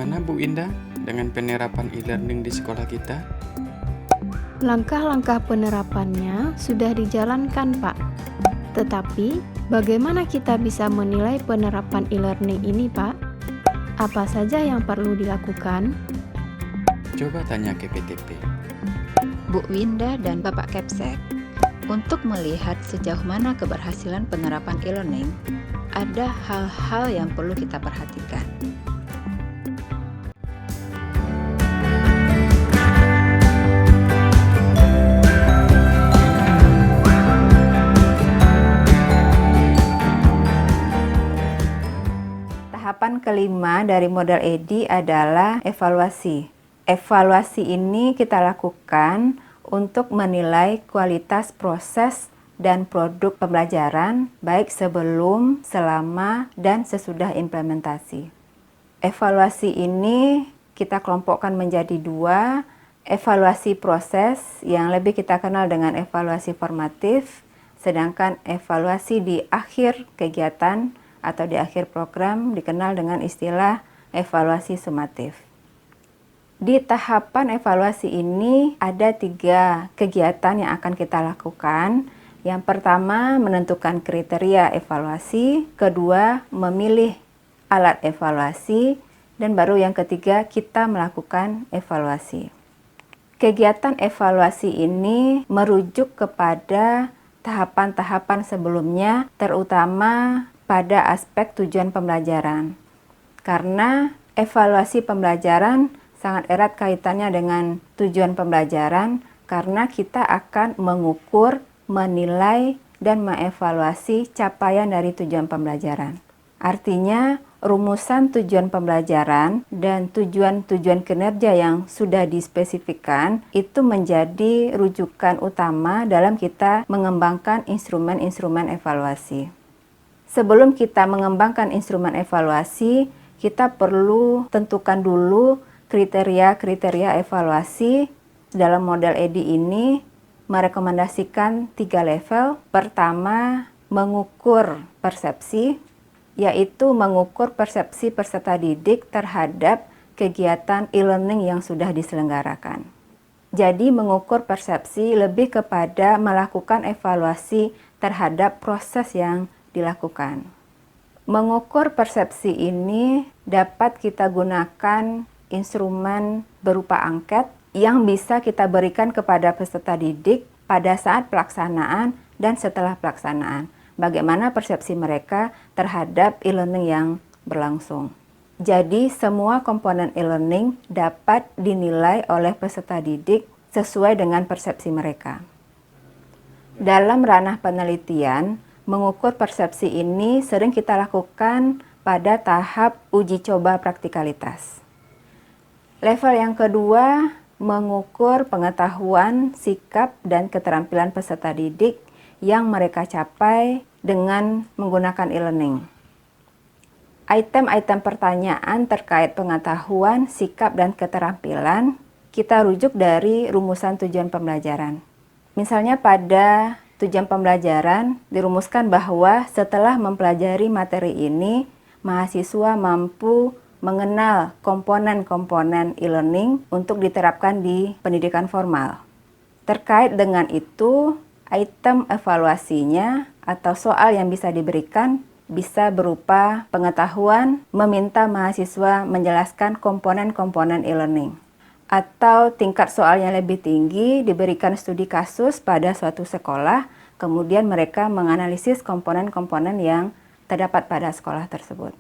Bagaimana Bu Indah dengan penerapan e-learning di sekolah kita? Langkah-langkah penerapannya sudah dijalankan, Pak. Tetapi, bagaimana kita bisa menilai penerapan e-learning ini, Pak? Apa saja yang perlu dilakukan? Coba tanya ke PTP. Bu Winda dan Bapak Kepsek, untuk melihat sejauh mana keberhasilan penerapan e-learning, ada hal-hal yang perlu kita perhatikan. Tahapan kelima dari model EDI adalah evaluasi. Evaluasi ini kita lakukan untuk menilai kualitas proses dan produk pembelajaran baik sebelum, selama, dan sesudah implementasi. Evaluasi ini kita kelompokkan menjadi dua, evaluasi proses yang lebih kita kenal dengan evaluasi formatif, sedangkan evaluasi di akhir kegiatan atau di akhir program dikenal dengan istilah evaluasi sumatif. Di tahapan evaluasi ini ada 3 kegiatan yang akan kita lakukan. Yang pertama, menentukan kriteria evaluasi. Kedua, memilih alat evaluasi. Dan baru yang ketiga, kita melakukan evaluasi. Kegiatan evaluasi ini merujuk kepada tahapan-tahapan sebelumnya, terutama pada aspek tujuan pembelajaran. Karena evaluasi pembelajaran sangat erat kaitannya dengan tujuan pembelajaran karena kita akan mengukur, menilai, dan mengevaluasi capaian dari tujuan pembelajaran. Artinya, rumusan tujuan pembelajaran dan tujuan-tujuan kinerja yang sudah dispesifikkan itu menjadi rujukan utama dalam kita mengembangkan instrumen-instrumen evaluasi. Sebelum kita mengembangkan instrumen evaluasi, kita perlu tentukan dulu kriteria-kriteria evaluasi. Dalam model EDI ini merekomendasikan 3 level. Pertama, mengukur persepsi, yaitu mengukur persepsi peserta didik terhadap kegiatan e-learning yang sudah diselenggarakan. Jadi mengukur persepsi lebih kepada melakukan evaluasi terhadap proses yang dilakukan. Mengukur persepsi ini dapat kita gunakan instrumen berupa angket yang bisa kita berikan kepada peserta didik pada saat pelaksanaan dan setelah pelaksanaan. Bagaimana persepsi mereka terhadap e-learning yang berlangsung. Jadi semua komponen e-learning dapat dinilai oleh peserta didik sesuai dengan persepsi mereka. Dalam ranah penelitian, mengukur persepsi ini sering kita lakukan pada tahap uji coba praktikalitas. Level yang kedua, mengukur pengetahuan, sikap, dan keterampilan peserta didik yang mereka capai dengan menggunakan e-learning. Item-item pertanyaan terkait pengetahuan, sikap, dan keterampilan kita rujuk dari rumusan tujuan pembelajaran. Misalnya pada tujuan pembelajaran dirumuskan bahwa setelah mempelajari materi ini, mahasiswa mampu mengenal komponen-komponen e-learning untuk diterapkan di pendidikan formal. Terkait dengan itu, item evaluasinya atau soal yang bisa diberikan bisa berupa pengetahuan, meminta mahasiswa menjelaskan komponen-komponen e-learning. Atau tingkat soal yang lebih tinggi diberikan studi kasus pada suatu sekolah, kemudian mereka menganalisis komponen-komponen yang terdapat pada sekolah tersebut.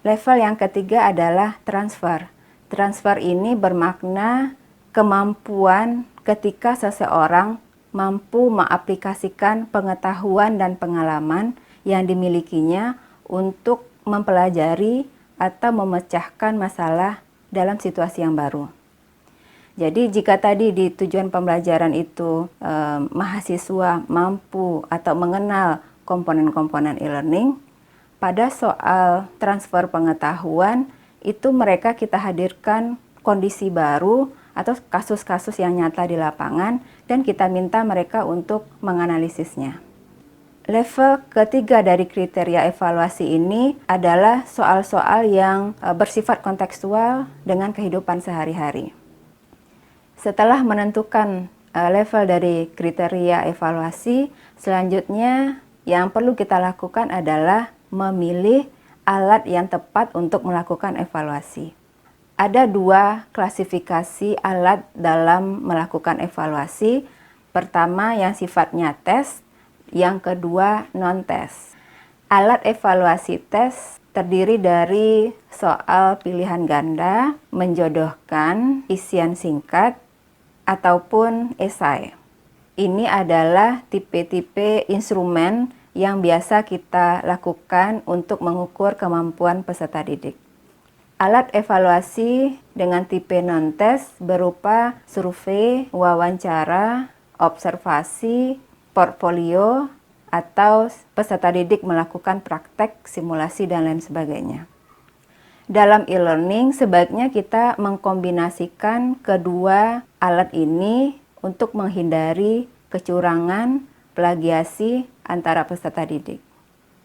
Level yang ketiga adalah transfer. Transfer ini bermakna kemampuan ketika seseorang mampu mengaplikasikan pengetahuan dan pengalaman yang dimilikinya untuk mempelajari atau memecahkan masalah dalam situasi yang baru. Jadi jika tadi di tujuan pembelajaran itu mahasiswa mampu atau mengenal komponen-komponen e-learning, pada soal transfer pengetahuan itu mereka kita hadirkan kondisi baru atau kasus-kasus yang nyata di lapangan dan kita minta mereka untuk menganalisisnya. Level ketiga dari kriteria evaluasi ini adalah soal-soal yang bersifat kontekstual dengan kehidupan sehari-hari. Setelah menentukan level dari kriteria evaluasi, selanjutnya yang perlu kita lakukan adalah memilih alat yang tepat untuk melakukan evaluasi. Ada 2 klasifikasi alat dalam melakukan evaluasi. Pertama yang sifatnya tes, yang kedua non-tes. Alat evaluasi tes terdiri dari soal pilihan ganda, menjodohkan, isian singkat, ataupun esai. Ini adalah tipe-tipe instrumen yang biasa kita lakukan untuk mengukur kemampuan peserta didik. Alat evaluasi dengan tipe non-tes berupa survei, wawancara, observasi, portfolio, atau peserta didik melakukan praktek, simulasi, dan lain sebagainya. Dalam e-learning, sebaiknya kita mengkombinasikan kedua alat ini untuk menghindari kecurangan, plagiasi antara peserta didik.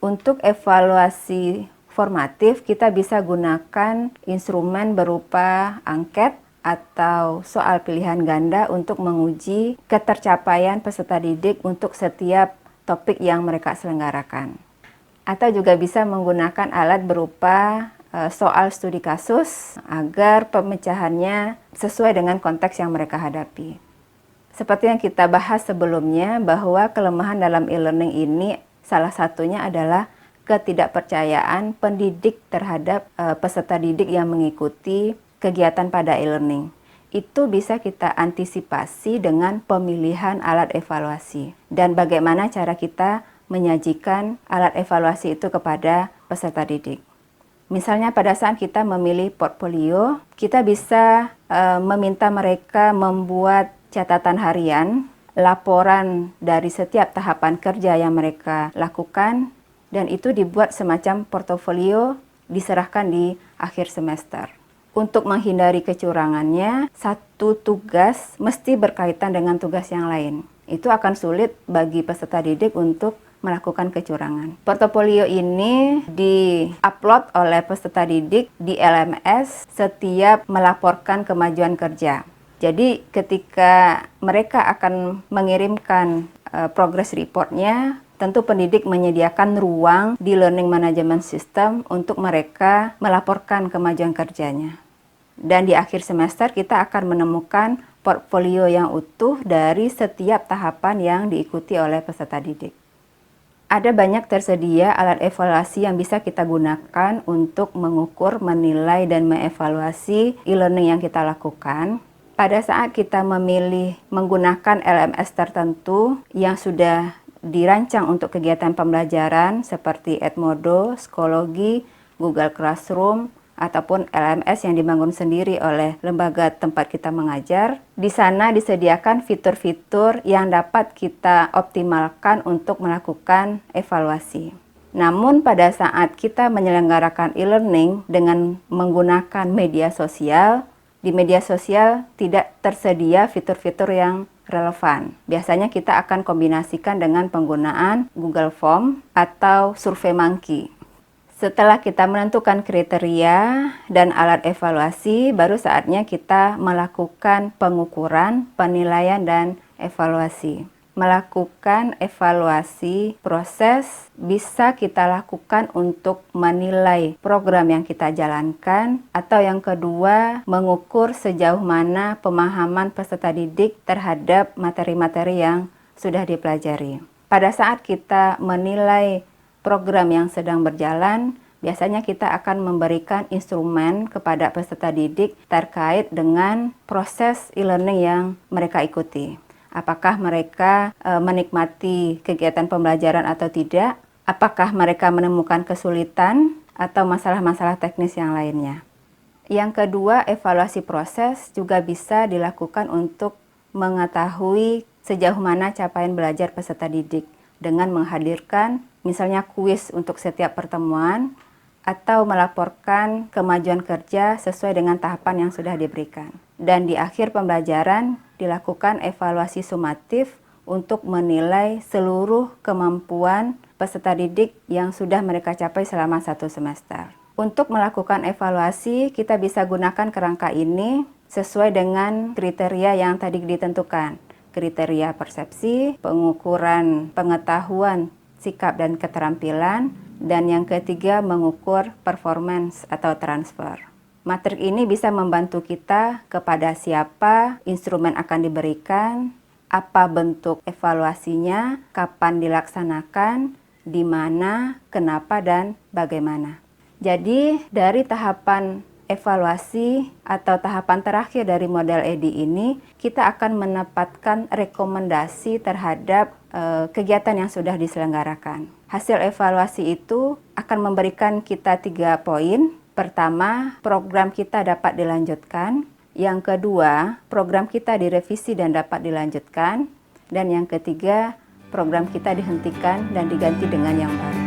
Untuk evaluasi formatif, kita bisa gunakan instrumen berupa angket atau soal pilihan ganda untuk menguji ketercapaian peserta didik untuk setiap topik yang mereka selenggarakan. Atau juga bisa menggunakan alat berupa soal studi kasus agar pemecahannya sesuai dengan konteks yang mereka hadapi. Seperti yang kita bahas sebelumnya, bahwa kelemahan dalam e-learning ini salah satunya adalah ketidakpercayaan pendidik terhadap peserta didik yang mengikuti kegiatan pada e-learning. Itu bisa kita antisipasi dengan pemilihan alat evaluasi dan bagaimana cara kita menyajikan alat evaluasi itu kepada peserta didik. Misalnya pada saat kita memilih portfolio, kita bisa meminta mereka membuat catatan harian, laporan dari setiap tahapan kerja yang mereka lakukan, dan itu dibuat semacam portofolio diserahkan di akhir semester. Untuk menghindari kecurangannya, satu tugas mesti berkaitan dengan tugas yang lain. Itu akan sulit bagi peserta didik untuk melakukan kecurangan. Portofolio ini di-upload oleh peserta didik di LMS setiap melaporkan kemajuan kerja. Jadi ketika mereka akan mengirimkan progress reportnya, tentu pendidik menyediakan ruang di Learning Management System untuk mereka melaporkan kemajuan kerjanya. Dan di akhir semester kita akan menemukan portfolio yang utuh dari setiap tahapan yang diikuti oleh peserta didik. Ada banyak tersedia alat evaluasi yang bisa kita gunakan untuk mengukur, menilai, dan mengevaluasi e-learning yang kita lakukan. Pada saat kita memilih menggunakan LMS tertentu yang sudah dirancang untuk kegiatan pembelajaran seperti Edmodo, Skologi, Google Classroom, ataupun LMS yang dibangun sendiri oleh lembaga tempat kita mengajar. Di sana disediakan fitur-fitur yang dapat kita optimalkan untuk melakukan evaluasi. Namun pada saat kita menyelenggarakan e-learning dengan menggunakan media sosial, di media sosial tidak tersedia fitur-fitur yang relevan. Biasanya kita akan kombinasikan dengan penggunaan Google Form atau SurveyMonkey. Setelah kita menentukan kriteria dan alat evaluasi, baru saatnya kita melakukan pengukuran, penilaian, dan evaluasi. Melakukan evaluasi proses bisa kita lakukan untuk menilai program yang kita jalankan, atau yang kedua, mengukur sejauh mana pemahaman peserta didik terhadap materi-materi yang sudah dipelajari. Pada saat kita menilai program yang sedang berjalan, biasanya kita akan memberikan instrumen kepada peserta didik terkait dengan proses e-learning yang mereka ikuti. Apakah mereka menikmati kegiatan pembelajaran atau tidak? Apakah mereka menemukan kesulitan atau masalah-masalah teknis yang lainnya? Yang kedua, evaluasi proses juga bisa dilakukan untuk mengetahui sejauh mana capaian belajar peserta didik dengan menghadirkan misalnya kuis untuk setiap pertemuan atau melaporkan kemajuan kerja sesuai dengan tahapan yang sudah diberikan. Dan di akhir pembelajaran dilakukan evaluasi sumatif untuk menilai seluruh kemampuan peserta didik yang sudah mereka capai selama 1 semester. Untuk melakukan evaluasi, kita bisa gunakan kerangka ini sesuai dengan kriteria yang tadi ditentukan. Kriteria persepsi, pengukuran pengetahuan, sikap dan keterampilan, dan yang ketiga mengukur performance atau transfer. Matrik ini bisa membantu kita kepada siapa instrumen akan diberikan, apa bentuk evaluasinya, kapan dilaksanakan, di mana, kenapa, dan bagaimana. Jadi dari tahapan evaluasi atau tahapan terakhir dari model EDI ini, kita akan menempatkan rekomendasi terhadap kegiatan yang sudah diselenggarakan. Hasil evaluasi itu akan memberikan kita 3 poin. Pertama, program kita dapat dilanjutkan. Yang kedua, program kita direvisi dan dapat dilanjutkan. Dan yang ketiga, program kita dihentikan dan diganti dengan yang baru.